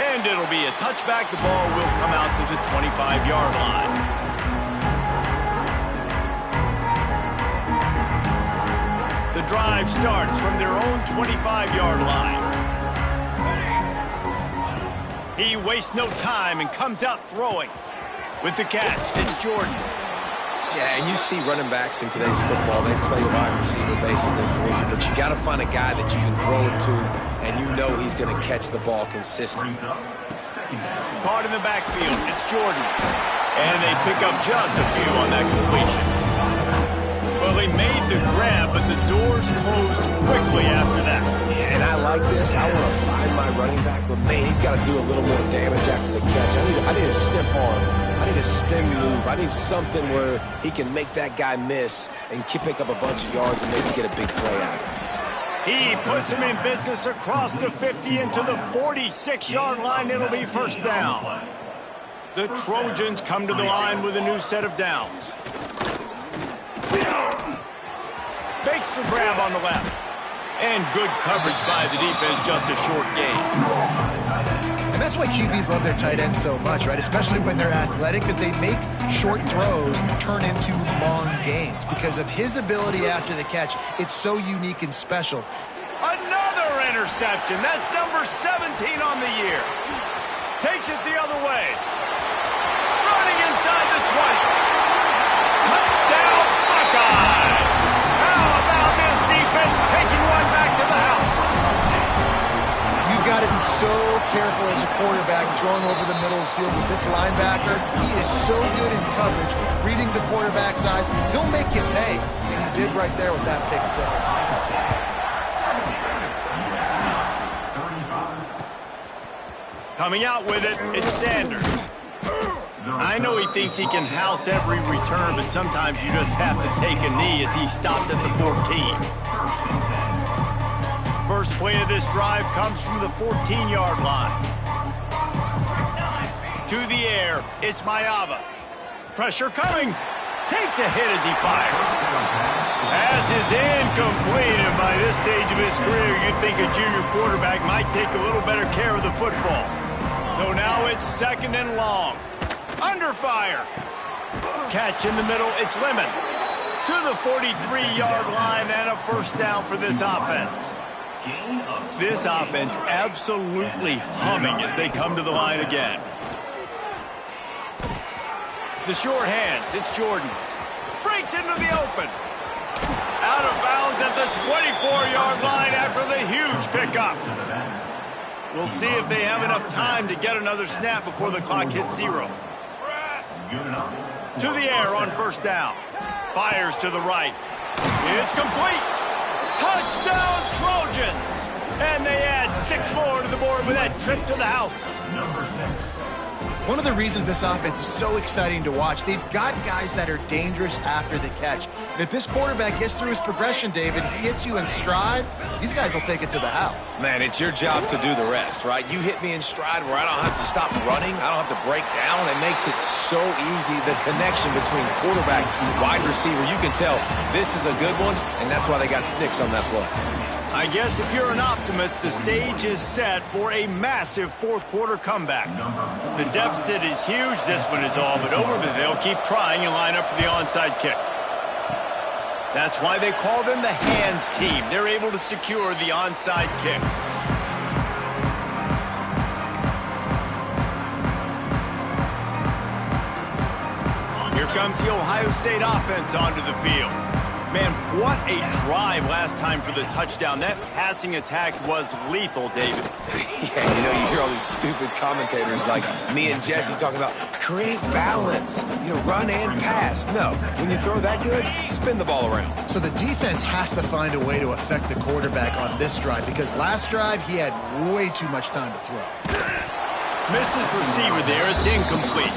And it'll be a touchback. The ball will come out to the 25-yard line. The drive starts from their own 25-yard line. He wastes no time and comes out throwing. With the catch, it's Jordan. Yeah, and you see running backs in today's football, they play wide receiver basically for you, but you got to find a guy that you can throw it to, and you know he's going to catch the ball consistently. Caught in the backfield, it's Jordan. And they pick up just a few on that completion. Well, he made the grab, but the doors closed quickly after that. And I like this. I want to find my running back, but man, he's got to do a little more damage after the catch. I need a stiff arm. I need a spin move. I need something where he can make that guy miss and pick up a bunch of yards and maybe get a big play out of it. He puts him in business across the 50 into the 46-yard line. It'll be 1st down. The Trojans come to the line with a new set of downs. Makes the grab on the left. And good coverage by the defense, just a short gain. And that's why QBs love their tight ends so much, right? Especially when they're athletic, because they make short throws turn into long gains. Because of his ability after the catch, it's so unique and special. Another interception. That's number 17 on the year. Takes it the other way. Running inside the 20. Touchdown, Buckeyes. How about this defense taking one back to the house? You've got to be so careful as a quarterback throwing over the middle of the field with this linebacker. He is so good in coverage, reading the quarterback's eyes. He'll make you pay, and he did right there with that pick 6. Coming out with it, it's Sanders. I know he thinks he can house every return, but sometimes you just have to take a knee as he stopped at the 14. First play of this drive comes from the 14-yard line. To the air, it's Mayava. Pressure coming. Takes a hit as he fires. This is incomplete, and by this stage of his career, you'd think a junior quarterback might take a little better care of the football. So now it's 2nd and long. Under fire. Catch in the middle, it's Lemon. To the 43-yard line and a 1st down for this offense. This offense absolutely humming as they come to the line again. The short hands, it's Jordan. Breaks into the open. Out of bounds at the 24-yard line after the huge pickup. We'll see if they have enough time to get another snap before the clock hits 0. To the air on 1st down. Fires to the right. It's complete. Touchdown Trojans. And they add 6 more to the board with that trip to the house. One of the reasons this offense is so exciting to watch, they've got guys that are dangerous after the catch. And if this quarterback gets through his progression, David, hits you in stride, these guys will take it to the house. Man, it's your job to do the rest, right? You hit me in stride where I don't have to stop running. I don't have to break down. It makes it so easy. The connection between quarterback and wide receiver, you can tell this is a good one, and that's why they got 6 on that play. I guess if you're an optimist, the stage is set for a massive 4th quarter comeback. The deficit is huge. This one is all but over, but they'll keep trying and line up for the onside kick. That's why they call them the hands team. They're able to secure the onside kick. Here comes the Ohio State offense onto the field. Man, what a drive last time for the touchdown. That passing attack was lethal, David. Yeah, you know, you hear all these stupid commentators like me and Jesse talking about create balance, run and pass. No, when you throw that good, spin the ball around. So the defense has to find a way to affect the quarterback on this drive because last drive he had way too much time to throw. Missed his receiver there. It's incomplete.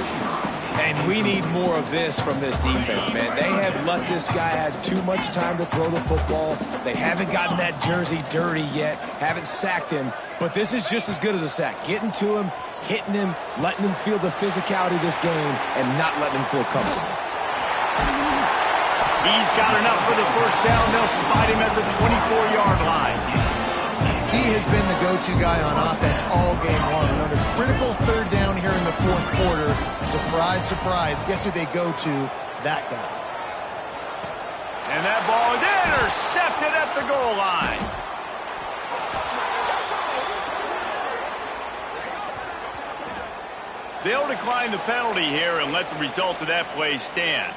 And we need more of this from this defense, man. They have let this guy have too much time to throw the football. They haven't gotten that jersey dirty yet, haven't sacked him, but this is just as good as a sack. Getting to him, hitting him, letting him feel the physicality of this game, and not letting him feel comfortable. He's got enough for the 1st down. They'll spot him at the 24-yard line. He has been the go-to guy on offense all game long. Another critical 3rd down here in the 4th quarter. Surprise, surprise. Guess who they go to? That guy. And that ball is intercepted at the goal line. They'll decline the penalty here and let the result of that play stand.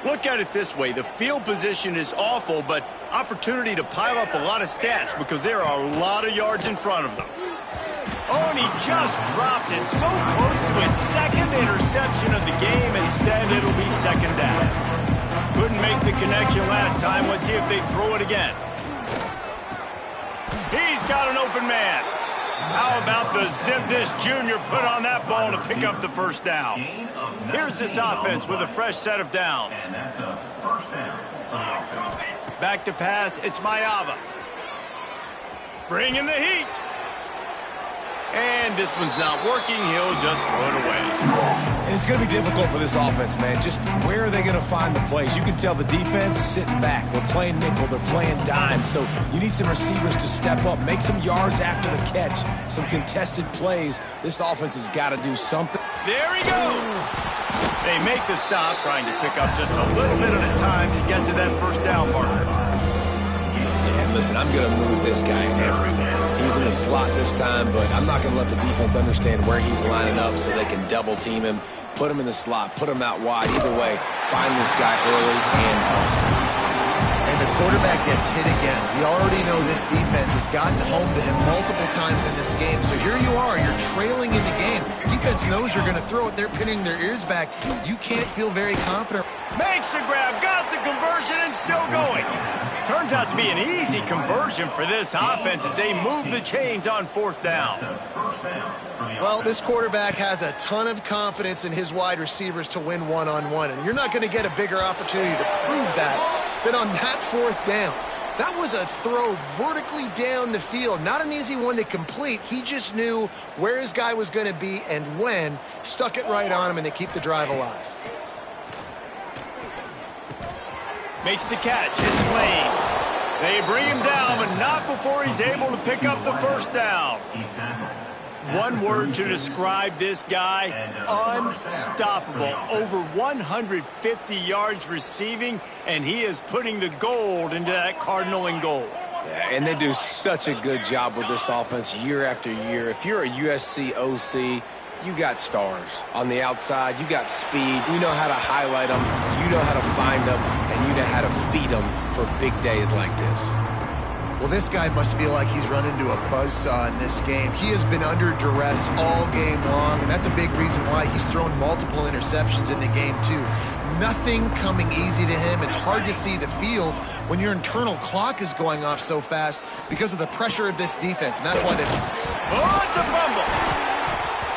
Look at it this way. The field position is awful, but opportunity to pile up a lot of stats because there are a lot of yards in front of them. Oh, and he just dropped it so close to his 2nd interception of the game. Instead, it'll be 2nd down. Couldn't make the connection last time. Let's see if they throw it again. He's got an open man. How about the Zimdish Jr. put on that ball to pick up the 1st down? Here's this offense with a fresh set of downs. Back to pass, it's Mayava. Bringing the heat. And this one's not working. He'll just throw it away. And it's going to be difficult for this offense, man. Just where are they going to find the plays? You can tell the defense sitting back. They're playing nickel. They're playing dime. So you need some receivers to step up, make some yards after the catch, some contested plays. This offense has got to do something. There he goes. They make the stop, trying to pick up just a little bit at a time to get to that 1st down marker. And listen, I'm going to move this guy everywhere. He's in the slot this time, but I'm not going to let the defense understand where he's lining up so they can double team him, put him in the slot, put him out wide. Either way, find this guy early and often. And the quarterback gets hit again. We already know this defense has gotten home to him multiple times in this game. So here you are, you're trailing in the game. Defense knows you're going to throw it. They're pinning their ears back. You can't feel very confident. Makes the grab, got the conversion, and still going. Turns out to be an easy conversion for this offense as they move the chains on 4th down. Well, this quarterback has a ton of confidence in his wide receivers to win one-on-one, and you're not going to get a bigger opportunity to prove that than on that 4th down. That was a throw vertically down the field. Not an easy one to complete. He just knew where his guy was going to be and when. Stuck it right on him, and they keep the drive alive. Makes the catch. It's Lane. They bring him down, but not before he's able to pick up the first down. One word to describe this guy: unstoppable. Over 150 yards receiving, and he is putting the gold into that Cardinal and gold. Yeah, and they do such a good job with this offense year after year. If you're a USC OC, you got stars. On the outside, you got speed. You know how to highlight them. You know how to find them, and you know how to feed them for big days like this. Well, this guy must feel like he's run into a buzzsaw in this game. He has been under duress all game long, and that's a big reason why he's thrown multiple interceptions in the game, too. Nothing coming easy to him. It's hard to see the field when your internal clock is going off so fast because of the pressure of this defense, and that's why they... Oh, it's a fumble!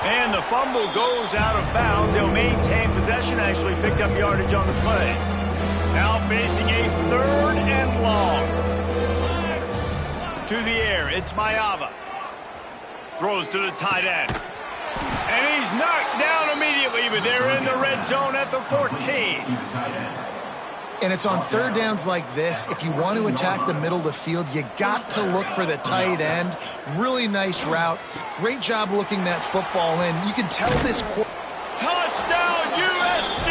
And the fumble goes out of bounds. They'll maintain possession, actually picked up yardage on the play. Now facing a 3rd and long. To the air, it's Maiava. Throws to the tight end. And he's knocked down immediately, but they're in the red zone at the 14. And it's on 3rd downs like this. If you want to attack the middle of the field, you got to look for the tight end. Really nice route. Great job looking that football in. You can tell this... Touchdown, USC!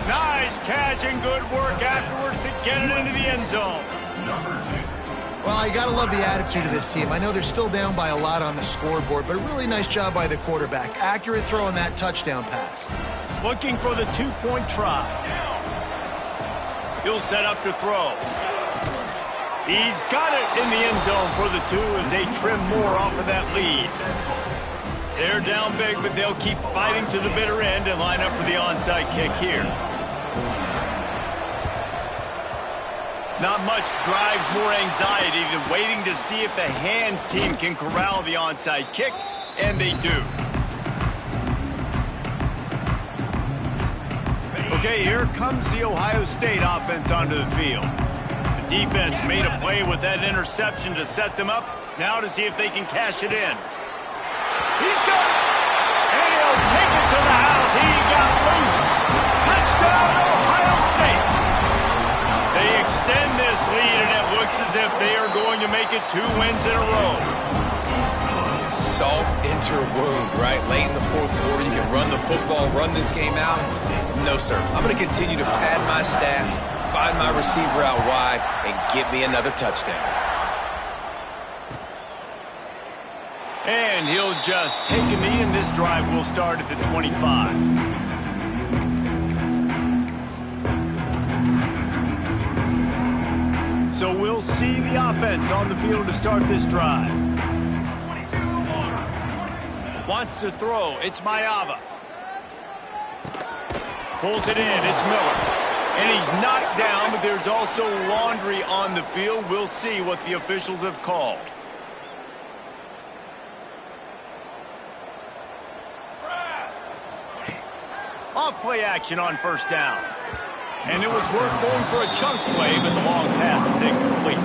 Nice catch and good work afterwards to get it into the end zone. Well, you got to love the attitude of this team. I know they're still down by a lot on the scoreboard, but a really nice job by the quarterback. Accurate throw on that touchdown pass. Looking for the 2-point try. He'll set up to throw. He's got it in the end zone for the 2 as they trim more off of that lead. They're down big, but they'll keep fighting to the bitter end and line up for the onside kick here. Not much drives more anxiety than waiting to see if the hands team can corral the onside kick, and they do. Okay, here comes the Ohio State offense onto the field. The defense made a play with that interception to set them up. Now to see if they can cash it in. He's got it! And he'll take it to the house. He got loose. Touchdown, Ohio State! They extend this lead, and it looks as if they are going to make it 2 wins in a row. Salt into a wound, right? Late in the 4th quarter, you can run the football, run this game out. No, sir. I'm going to continue to pad my stats, find my receiver out wide, and get me another touchdown. And he'll just take a knee, and this drive will start at the 25. So we'll see the offense on the field to start this drive. Wants to throw. It's Maiava. Pulls it in. It's Miller. And he's knocked down, but there's also laundry on the field. We'll see what the officials have called. Off play action on 1st down. And it was worth going for a chunk play, but the long pass is incomplete.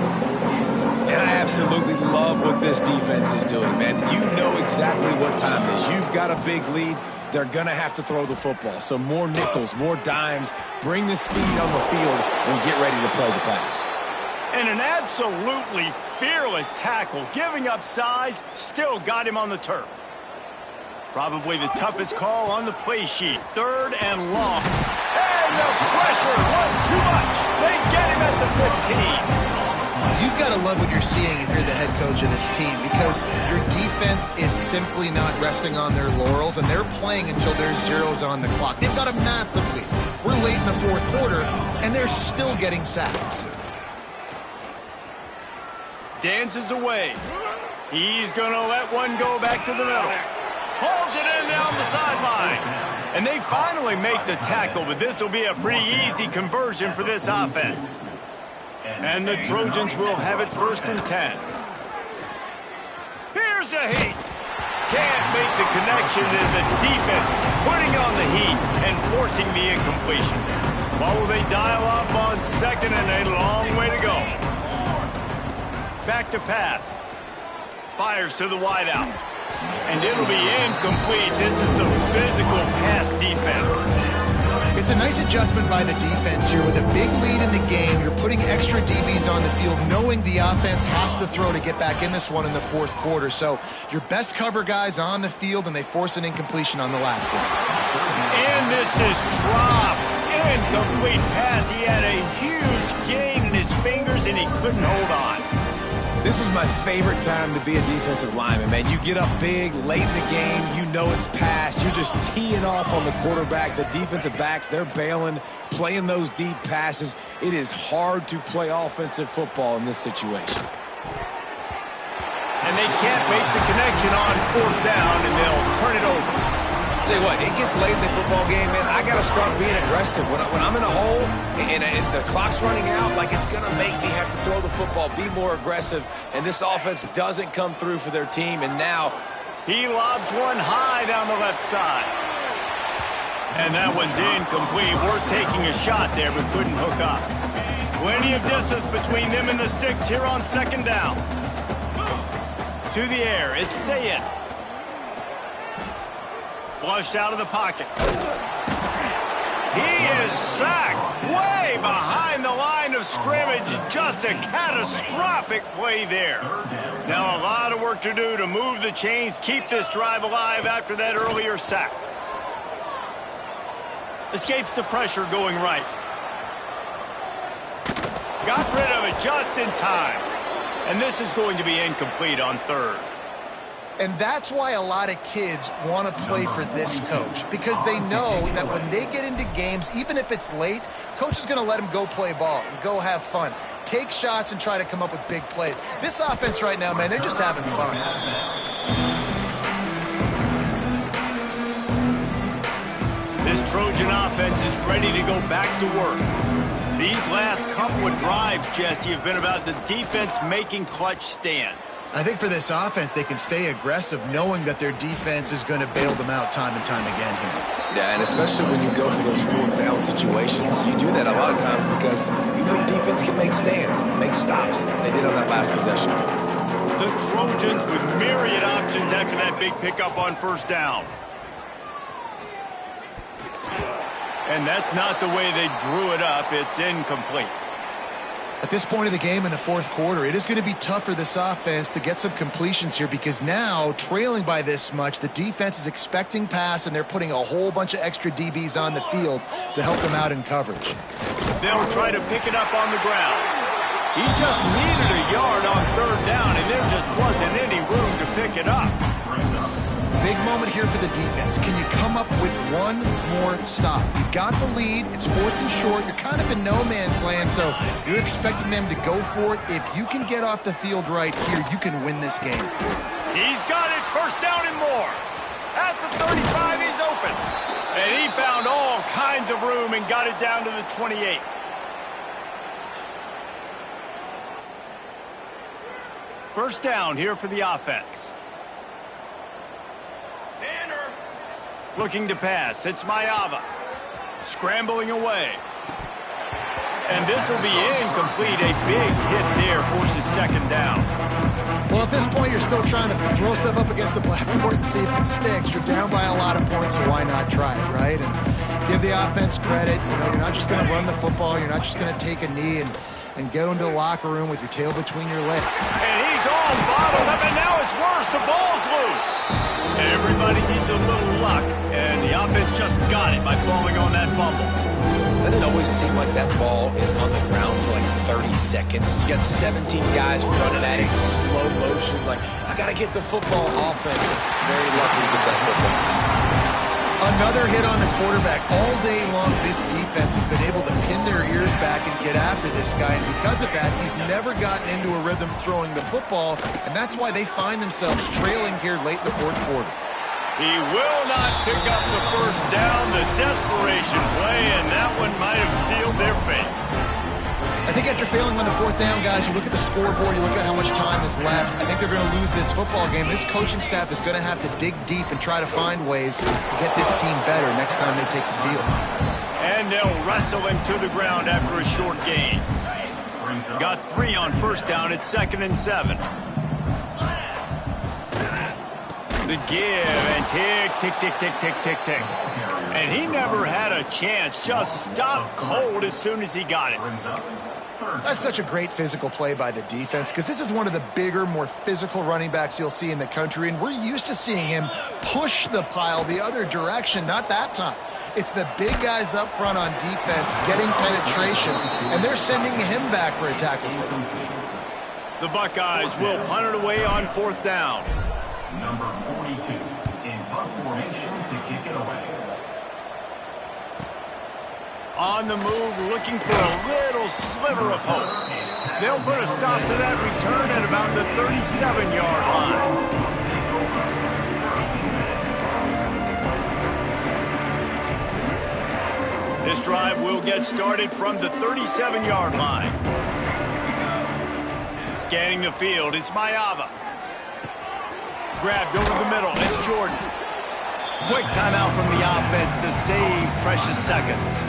And I absolutely love what this defense is doing, man. You know exactly what time it is. You've got a big lead. They're going to have to throw the football. So more nickels, more dimes. Bring the speed on the field and get ready to play the pass. And an absolutely fearless tackle. Giving up size, still got him on the turf. Probably the toughest call on the play sheet. 3rd and long. And the pressure was too much. They get him at the 15. You've got to love what you're seeing if you're the head coach of this team, because your defense is simply not resting on their laurels, and they're playing until there's zeros on the clock. They've got a massive lead. We're late in the 4th quarter, and they're still getting sacks. Dances away. He's going to let one go back to the middle. Pulls it in down the sideline. And they finally make the tackle, but this will be a pretty easy conversion for this offense. And the Trojans will have it 1st and 10. Here's a heat. Can't make the connection, and the defense putting on the heat and forcing the incompletion. What will they dial up on 2nd and a long way to go? Back to pass. Fires to the wideout. And it'll be incomplete. This is some physical pass defense. It's a nice adjustment by the defense here. With a big lead in the game, you're putting extra DBs on the field, knowing the offense has to throw to get back in this one in the fourth quarter. So your best cover guys on the field, and they force an incompletion on the last one. And this is dropped. Incomplete pass. He had a huge gain in his fingers, and he couldn't hold on. This was my favorite time to be a defensive lineman, man. You get up big, late in the game, you know it's past. You're just teeing off on the quarterback. The defensive backs, they're bailing, playing those deep passes. It is hard to play offensive football in this situation. And they can't make the connection on fourth down, and they'll turn it over. Tell you what, it gets late in the football game, man. I got to start being aggressive. When I'm in a hole and the clock's running out, like, it's going to make me have to throw the football, be more aggressive. And this offense doesn't come through for their team. And now he lobs one high down the left side. And that one's incomplete. Worth taking a shot there, but couldn't hook up. Plenty of distance between them and the sticks here on second down. To the air, it's Sayed. Flushed out of the pocket. He is sacked way behind the line of scrimmage. Just a catastrophic play there. Now a lot of work to do to move the chains, keep this drive alive after that earlier sack. Escapes the pressure going right. Got rid of it just in time. And this is going to be incomplete on third. And that's why a lot of kids want to play for this coach, because they know that when they get into games, even if it's late, coach is going to let them go play ball, go have fun, take shots and try to come up with big plays. This offense right now, man, they're just having fun. This Trojan offense is ready to go back to work. These last couple of drives, Jesse, have been about the defense making clutch stand. I think for this offense, they can stay aggressive knowing that their defense is going to bail them out time and time again here. Yeah, and especially when you go for those fourth down situations, you do that a lot of times because you know your defense can make stands, make stops. They did on that last possession for you. The Trojans with myriad options after that big pickup on first down. And that's not the way they drew it up. It's incomplete. At this point of the game in the fourth quarter, it is going to be tough for this offense to get some completions here, because now, trailing by this much, the defense is expecting pass, and they're putting a whole bunch of extra DBs on the field to help them out in coverage. They'll try to pick it up on the ground. He just needed a yard on third down, and there just wasn't any room to pick it up. Big moment here for the defense. Can you come up with one more stop? You've got the lead. It's fourth and short. You're kind of in no man's land, so you're expecting them to go for it. If you can get off the field right here, you can win this game. He's got it. First down and more. At the 35, he's open. And he found all kinds of room and got it down to the 28. First down here for the offense. Looking to pass. It's Mayava. Scrambling away. And this will be incomplete. A big hit there forces second down. Well, at this point, you're still trying to throw stuff up against the blackboard and see if it sticks. You're down by a lot of points, so why not try it, right? And give the offense credit. You know, you're not just going to run the football. You're not just going to take a knee and get into the locker room with your tail between your legs. And he's all bottled up, and now it's worse. The ball's loose. Everybody needs a little luck, and the offense just got it by falling on that fumble. Doesn't it always seem like that ball is on the ground for like 30 seconds? You got 17 guys running at it, slow motion. Like, I got to get the football. Offense, very lucky to get that football. Another hit on the quarterback. All day long, this defense has been able to pin their ears back and get after this guy. And because of that, he's never gotten into a rhythm throwing the football. And that's why they find themselves trailing here late in the fourth quarter. He will not pick up the first down. The desperation play, and that one might have sealed their fate. I think after failing on the fourth down, guys, you look at the scoreboard, you look at how much time is left. I think they're going to lose this football game. This coaching staff is going to have to dig deep and try to find ways to get this team better next time they take the field. And they'll wrestle him to the ground after a short gain. Got 3 on first down. It's 2nd and 7. The give and tick, tick, tick, tick, tick, tick, tick. And he never had a chance. Just stopped cold as soon as he got it. That's such a great physical play by the defense because this is one of the bigger, more physical running backs you'll see in the country, and we're used to seeing him push the pile the other direction. Not that time. It's the big guys up front on defense getting penetration, and they're sending him back for a tackle for it. The Buckeyes will punt it away on 4th down. Number 42 in punt formation to kick it away. On the move, looking for a little sliver of hope. They'll put a stop to that return at about the 37-yard line. This drive will get started from the 37-yard line. Scanning the field, it's Mayava. Grabbed over the middle, it's Jordan. Quick timeout from the offense to save precious seconds.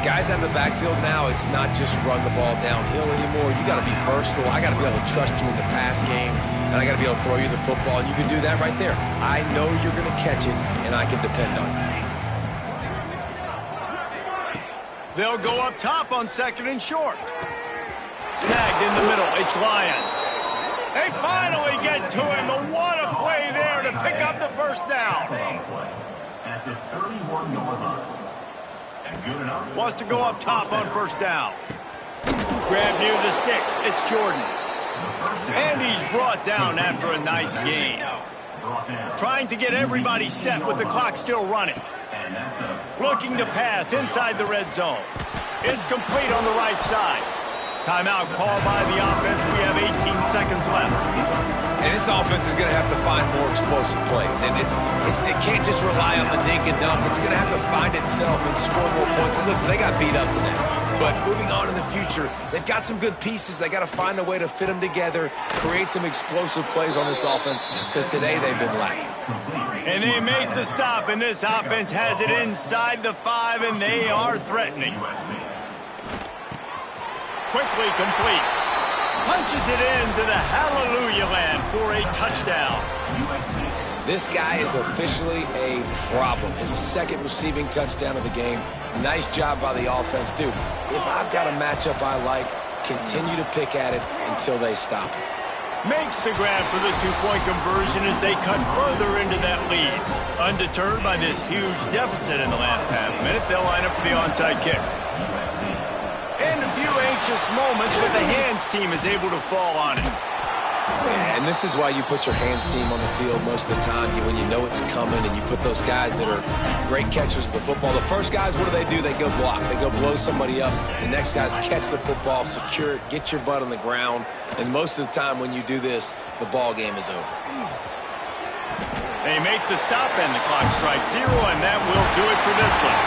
Guys out of the backfield now, it's not just run the ball downhill anymore. You got to be versatile. I got to be able to trust you in the pass game, and I got to be able to throw you the football, and you can do that right there. I know you're going to catch it, and I can depend on you. They'll go up top on 2nd and short. Snagged in the middle, it's Lions. They finally get to him, but what a play there to pick up the first down. At the 31-yard line. Wants to go up top on 1st down. Grab near the sticks. It's Jordan. And he's brought down after a nice gain. Trying to get everybody set with the clock still running. Looking to pass inside the red zone. It's complete on the right side. Timeout called by the offense. We have 18 seconds left. And this offense is going to have to find more explosive plays. And it can't just rely on the dink and dunk. It's going to have to find itself and score more points. And listen, they got beat up today. But moving on in the future, they've got some good pieces. They got to find a way to fit them together, create some explosive plays on this offense, because today they've been lacking. And they make the stop, and this offense has it inside the 5, and they are threatening. Quickly complete. Punches it into the hallelujah land for a touchdown. This guy is officially a problem. His 2nd receiving touchdown of the game. Nice job by the offense. Dude, if I've got a matchup I like, continue to pick at it until they stop it. Makes the grab for the 2-point conversion as they cut further into that lead. Undeterred by this huge deficit in the last half minute, they'll line up for the onside kick. And a few anxious moments, but the hands team is able to fall on it. And this is why you put your hands team on the field most of the time, when you know it's coming, and you put those guys that are great catchers of the football. The first guys, what do? They go block. They go blow somebody up. The next guys catch the football, secure it, get your butt on the ground. And most of the time when you do this, the ball game is over. They make the stop, and the clock strikes 0, and that will do it for this one.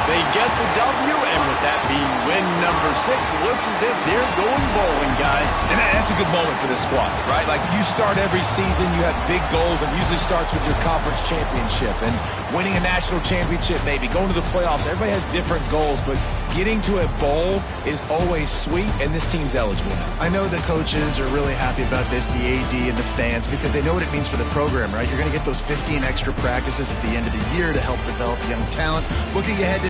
They get the W, and with that being win number 6, it looks as if they're going bowling, guys. And that's a good moment for this squad, right? Like, you start every season, you have big goals, and usually starts with your conference championship and winning a national championship, maybe going to the playoffs. Everybody has different goals, but getting to a bowl is always sweet, and this team's eligible now. I know the coaches are really happy about this, the AD and the fans, because they know what it means for the program, right? You're going to get those 15 extra practices at the end of the year to help develop young talent. Looking ahead to